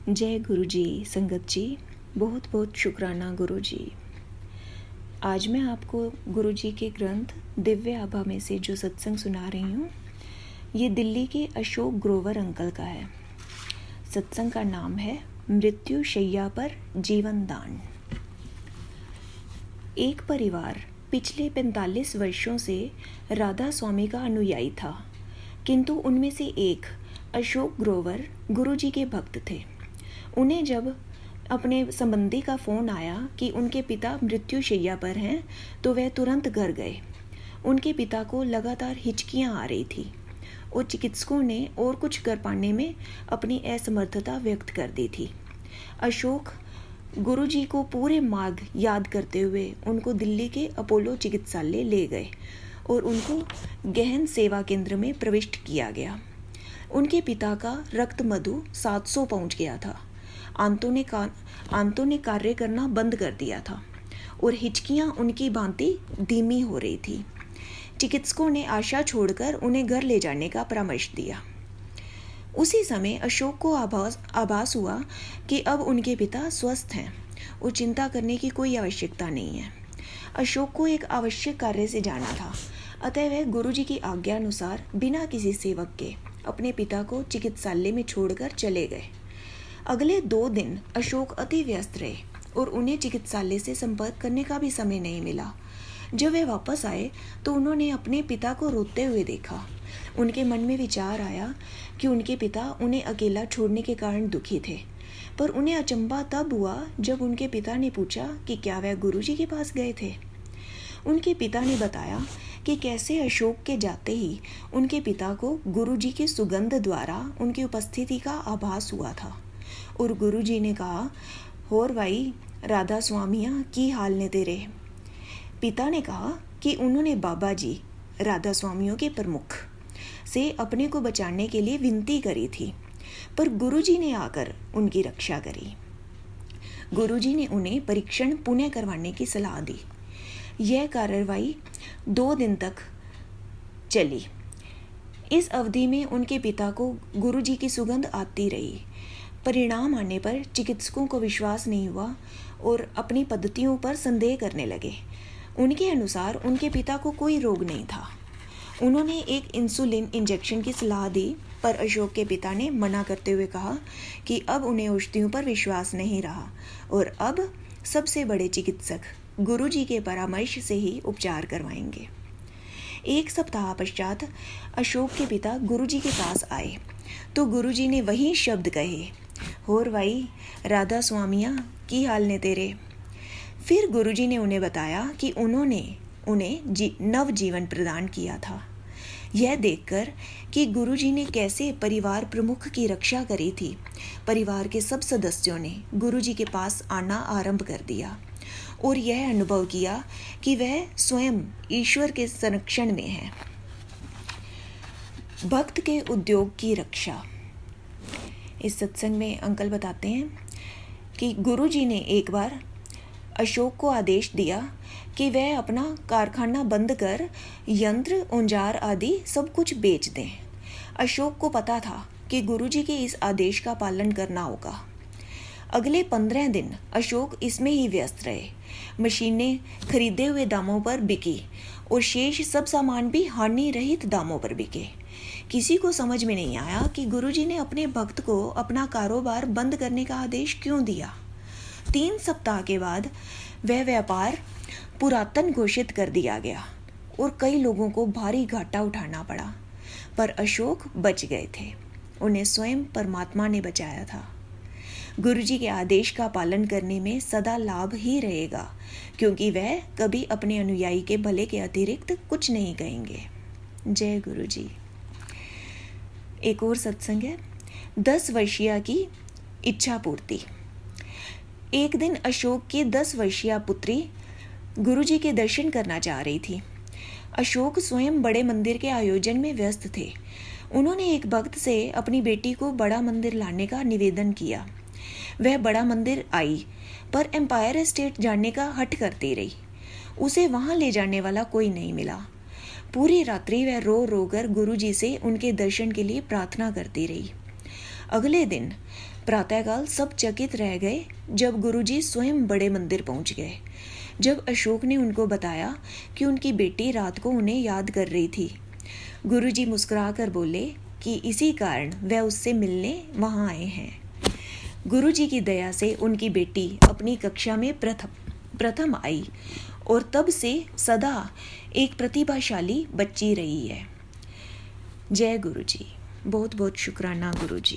जय गुरु जी। संगत जी, बहुत बहुत शुक्राना गुरु जी। आज मैं आपको गुरु जी के ग्रंथ दिव्य आभा में से जो सत्संग सुना रही हूँ, ये दिल्ली के अशोक ग्रोवर अंकल का है। सत्संग का नाम है मृत्यु शैया पर जीवन दान। एक परिवार पिछले 45 वर्षों से राधा स्वामी का अनुयायी था, किंतु उनमें से एक अशोक ग्रोवर गुरु जी के भक्त थे। उन्हें जब अपने संबंधी का फ़ोन आया कि उनके पिता मृत्यु शैया पर हैं, तो वह तुरंत घर गए। उनके पिता को लगातार हिचकियां आ रही थी और चिकित्सकों ने और कुछ कर पाने में अपनी असमर्थता व्यक्त कर दी थी। अशोक गुरु जी को पूरे मार्ग याद करते हुए उनको दिल्ली के अपोलो चिकित्सालय ले गए और उनको गहन सेवा केंद्र में प्रविष्ट किया गया। उनके पिता का रक्त मधु 700 पहुंच गया था। आंतों ने कार्य करना बंद कर दिया था और हिचकियां उनकी भांति धीमी हो रही थी। चिकित्सकों ने आशा छोड़कर उन्हें घर ले जाने का परामर्श दिया। उसी समय अशोक को आभास हुआ कि अब उनके पिता स्वस्थ हैं और चिंता करने की कोई आवश्यकता नहीं है। अशोक को एक आवश्यक कार्य से जाना था, अतः वह गुरुजी की आज्ञा अनुसार बिना किसी सेवक के अपने पिता को चिकित्सालय में छोड़कर चले गए। अगले 2 दिन अशोक अति व्यस्त रहे और उन्हें चिकित्सालय से संपर्क करने का भी समय नहीं मिला। जब वे वापस आए तो उन्होंने अपने पिता को रोते हुए देखा। उनके मन में विचार आया कि उनके पिता उन्हें अकेला छोड़ने के कारण दुखी थे, पर उन्हें अचंभा तब हुआ जब उनके पिता ने पूछा कि क्या वह गुरुजी के पास गए थे। उनके पिता ने बताया कि कैसे अशोक के जाते ही उनके पिता को गुरुजी की सुगंध द्वारा उनकी उपस्थिति का आभास हुआ था और गुरुजी ने कहा, होर भाई राधा स्वामिया की हाल ने तेरे। पिता ने कहा कि उन्होंने बाबा जी राधा स्वामियों के प्रमुख से अपने को बचाने के लिए विनती करी थी, पर गुरुजी ने आकर उनकी रक्षा करी। गुरुजी ने उन्हें परीक्षण पुनः करवाने की सलाह दी। यह कार्रवाई 2 दिन तक चली। इस अवधि में उनके पिता को गुरुजी की सुगंध आती रही। परिणाम आने पर चिकित्सकों को विश्वास नहीं हुआ और अपनी पद्धतियों पर संदेह करने लगे। उनके अनुसार उनके पिता को कोई रोग नहीं था। उन्होंने एक इंसुलिन इंजेक्शन की सलाह दी, पर अशोक के पिता ने मना करते हुए कहा कि अब उन्हें औषधियों पर विश्वास नहीं रहा और अब सबसे बड़े चिकित्सक गुरुजी के परामर्श से ही उपचार करवाएंगे। 1 सप्ताह पश्चात अशोक के पिता गुरुजी के पास आए तो गुरुजी ने वही शब्द कहे, होर भाई राधा स्वामिया की हाल ने तेरे। फिर गुरुजी ने उन्हें बताया कि उन्होंने उन्हें नव जीवन प्रदान किया था। यह देखकर कि गुरुजी ने कैसे परिवार प्रमुख की रक्षा करी थी, परिवार के सब सदस्यों ने गुरुजी के पास आना आरंभ कर दिया और यह अनुभव किया कि वह स्वयं ईश्वर के संरक्षण में है। भक्त के उद्योग की रक्षा। इस सत्संग में अंकल बताते हैं कि गुरुजी ने एक बार अशोक को आदेश दिया कि वह अपना कारखाना बंद कर यंत्र औजार आदि सब कुछ बेच दें। अशोक को पता था कि गुरुजी के इस आदेश का पालन करना होगा। अगले 15 दिन अशोक इसमें ही व्यस्त रहे। मशीनें खरीदे हुए दामों पर बिकी और शेष सब सामान भी हानि रहित दामों पर बिके। किसी को समझ में नहीं आया कि गुरुजी ने अपने भक्त को अपना कारोबार बंद करने का आदेश क्यों दिया। 3 सप्ताह के बाद वह व्यापार पुरातन घोषित कर दिया गया और कई लोगों को भारी घाटा उठाना पड़ा, पर अशोक बच गए थे। उन्हें स्वयं परमात्मा ने बचाया था। गुरुजी के आदेश का पालन करने में सदा लाभ ही रहेगा, क्योंकि वह कभी अपने अनुयायी के भले के अतिरिक्त कुछ नहीं कहेंगे। जय गुरु जी। एक और सत्संग है 10 वर्षीय की इच्छा पूर्ति। एक दिन अशोक की 10 वर्षीय पुत्री गुरुजी के दर्शन करना चाह रही थी। अशोक स्वयं बड़े मंदिर के आयोजन में व्यस्त थे। उन्होंने एक भक्त से अपनी बेटी को बड़ा मंदिर लाने का निवेदन किया। वह बड़ा मंदिर आई, पर एम्पायर स्टेट जाने का हठ करती रही। उसे वहां ले जाने वाला कोई नहीं मिला। पूरी रात्रि वह रो रो कर गुरुजी से उनके दर्शन के लिए प्रार्थना करती रही। अगले दिन प्रातःकाल सब चकित रह गए जब गुरुजी स्वयं बड़े मंदिर पहुंच गए। जब अशोक ने उनको बताया कि उनकी बेटी रात को उन्हें याद कर रही थी, गुरुजी मुस्कुराकर बोले कि इसी कारण वह उससे मिलने वहां आए हैं। गुरुजी की दया से उनकी बेटी अपनी कक्षा में प्रथम आई और तब से सदा एक प्रतिभाशाली बच्ची रही है। जय गुरुजी। बहुत बहुत शुक्राना गुरुजी।